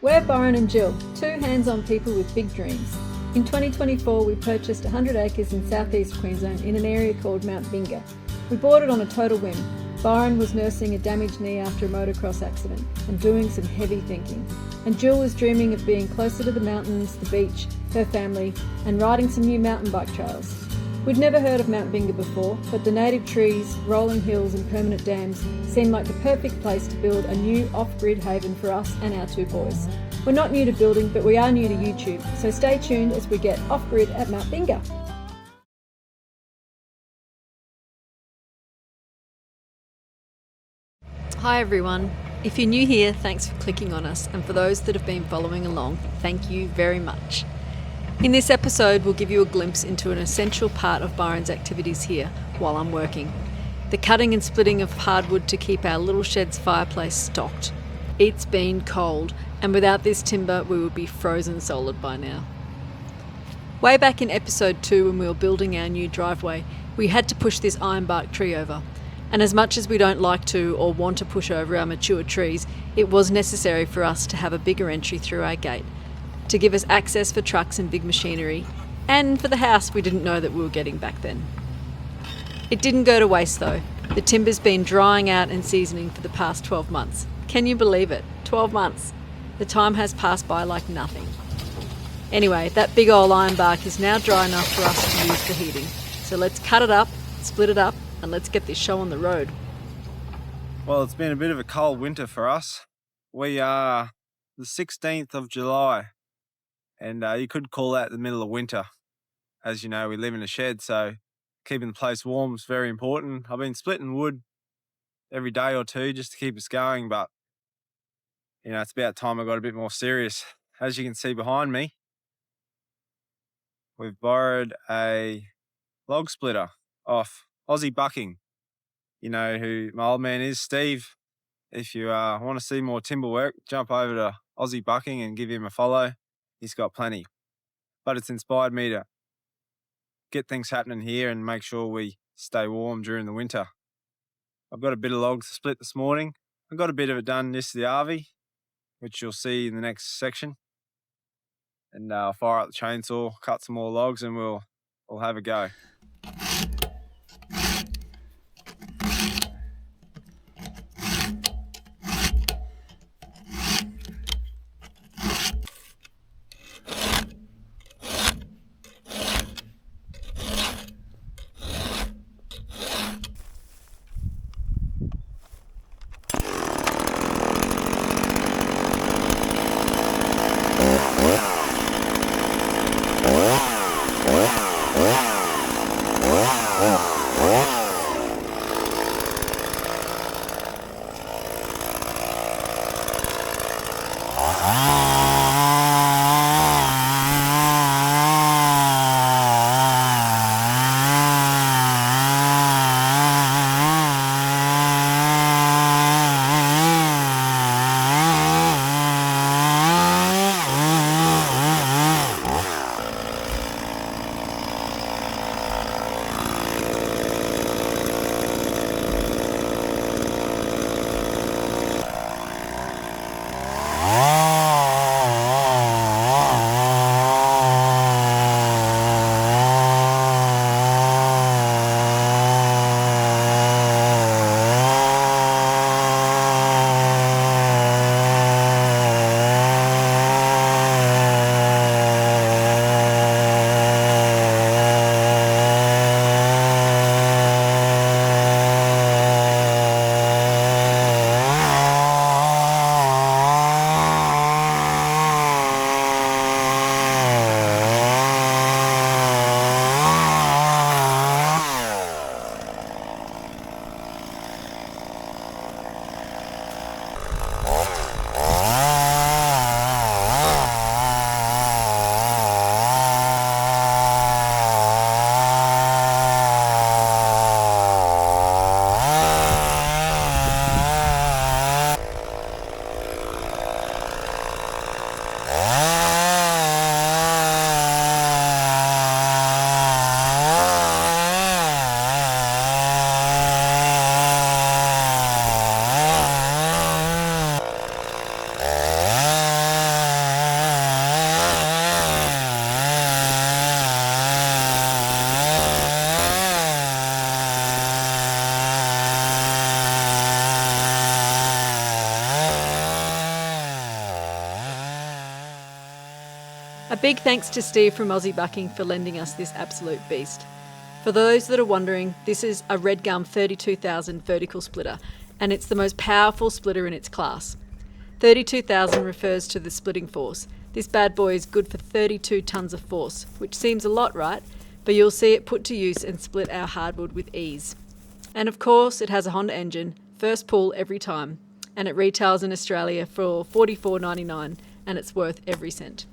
We're Byron and Jill, two hands-on people with big dreams. In 2024, we purchased 100 acres in southeast Queensland in an area called Mount Binga. We bought it on a total whim. Byron was nursing a damaged knee after a motocross accident and doing some heavy thinking. And Jill was dreaming of being closer to the mountains, the beach, her family, and riding some new mountain bike trails. We'd never heard of Mount Binga before, but the native trees, rolling hills and permanent dams seemed like the perfect place to build a new off-grid haven for us and our two boys. We're not new to building, but we are new to YouTube, so stay tuned as we get off-grid at Mount Binga. Hi everyone. If you're new here, thanks for clicking on us, and for those that have been following along, thank you very much. In this episode, we'll give you a glimpse into an essential part of Byron's activities here while I'm working. The cutting and splitting of hardwood to keep our little shed's fireplace stocked. It's been cold, and without this timber, we would be frozen solid by now. Way back in episode 2, when we were building our new driveway, we had to push this ironbark tree over. And as much as we don't like to or want to push over our mature trees, it was necessary for us to have a bigger entry through our gate, to give us access for trucks and big machinery, and for the house we didn't know that we were getting back then. It didn't go to waste though. The timber's been drying out and seasoning for the past 12 months. Can you believe it? 12 months. The time has passed by like nothing. Anyway, that big old ironbark is now dry enough for us to use for heating. So let's cut it up, split it up, and let's get this show on the road. Well, it's been a bit of a cold winter for us. We are the 16th of July, and you could call that the middle of winter. As you know, we live in a shed, so keeping the place warm is very important. I've been splitting wood every day or two just to keep us going, but it's about time I got a bit more serious. As you can see behind me, we've borrowed a log splitter off Aussie Bucking. You know who my old man is, Steve. If you want to see more timber work, jump over to Aussie Bucking and give him a follow. He's got plenty. But it's inspired me to get things happening here and make sure we stay warm during the winter. I've got a bit of logs to split this morning. I got a bit of it done this to the RV, which you'll see in the next section. And I'll fire up the chainsaw, cut some more logs, and we'll have a go. A big thanks to Steve from Aussie Bucking for lending us this absolute beast. For those that are wondering, this is a Red Gum 32,000 vertical splitter, and it's the most powerful splitter in its class. 32,000 refers to the splitting force. This bad boy is good for 32 tonnes of force, which seems a lot, right? But you'll see it put to use and split our hardwood with ease. And of course, it has a Honda engine, first pull every time, and it retails in Australia for $44.99, and it's worth every cent.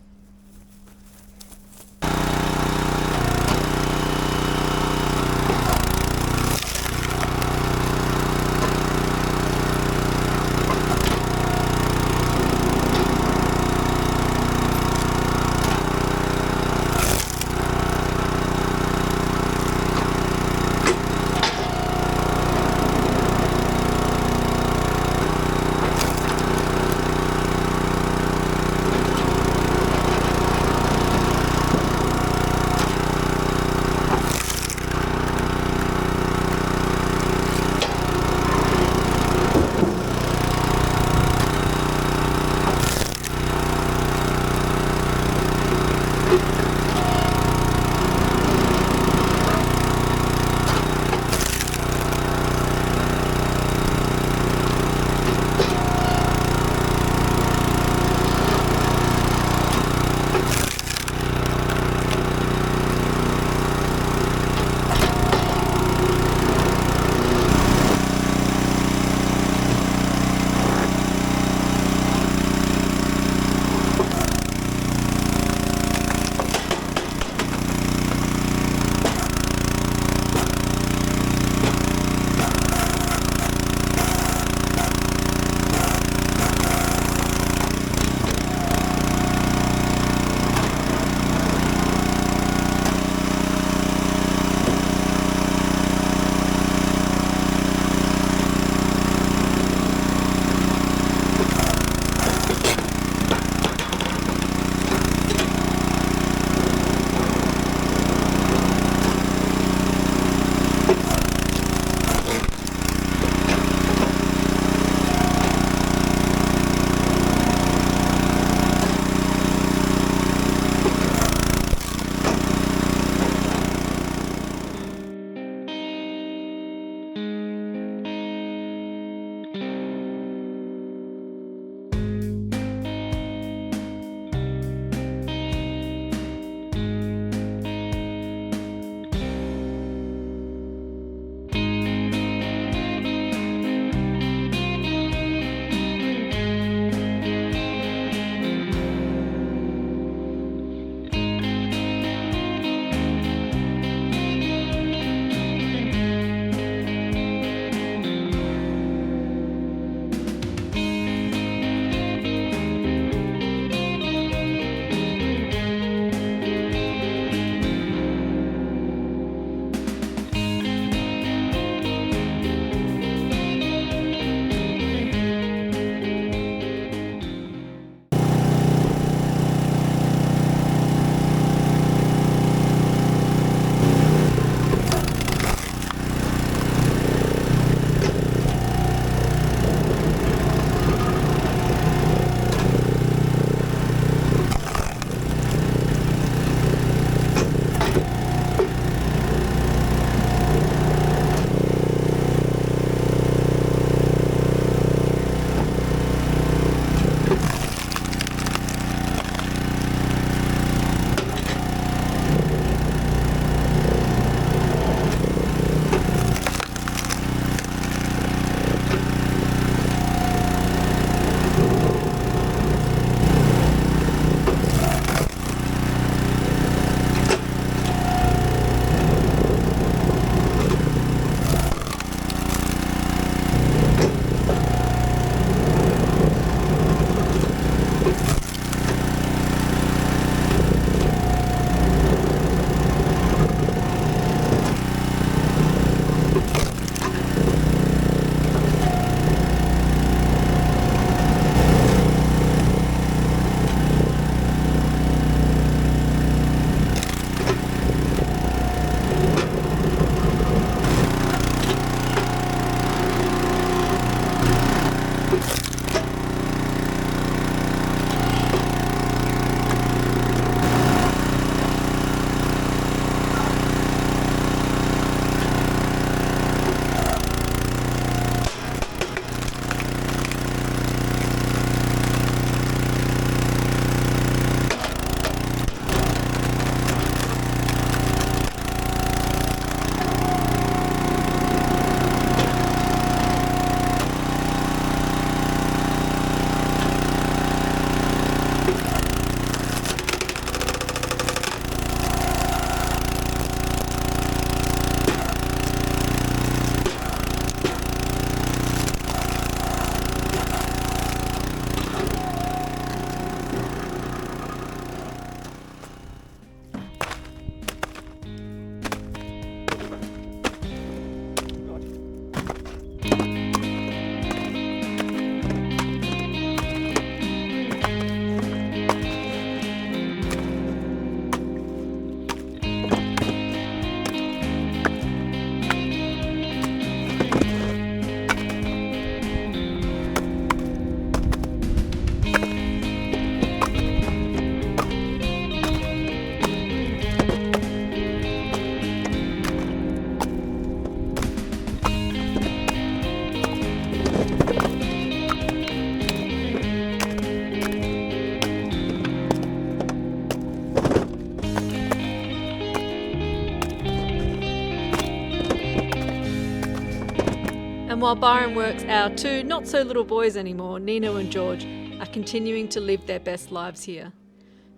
And while Byron works, our two not-so-little boys anymore, Nino and George, are continuing to live their best lives here.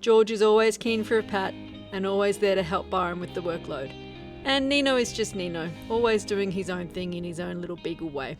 George is always keen for a pat and always there to help Byron with the workload. And Nino is just Nino, always doing his own thing in his own little beagle way.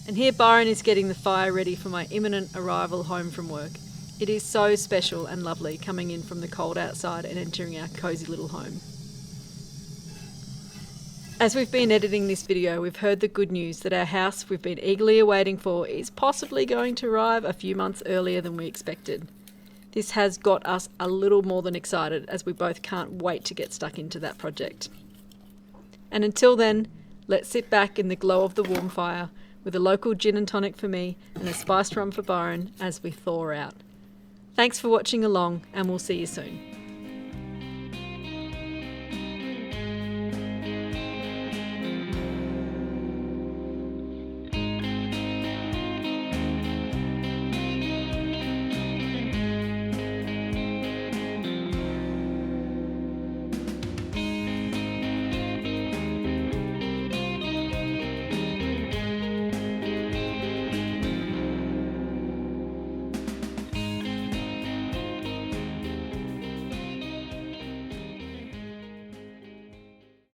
And here Byron is getting the fire ready for my imminent arrival home from work. It is so special and lovely coming in from the cold outside and entering our cosy little home. As we've been editing this video, we've heard the good news that our house we've been eagerly awaiting for is possibly going to arrive a few months earlier than we expected. This has got us a little more than excited, as we both can't wait to get stuck into that project. And until then, let's sit back in the glow of the warm fire with a local gin and tonic for me and a spiced rum for Byron as we thaw out. Thanks for watching along, and we'll see you soon.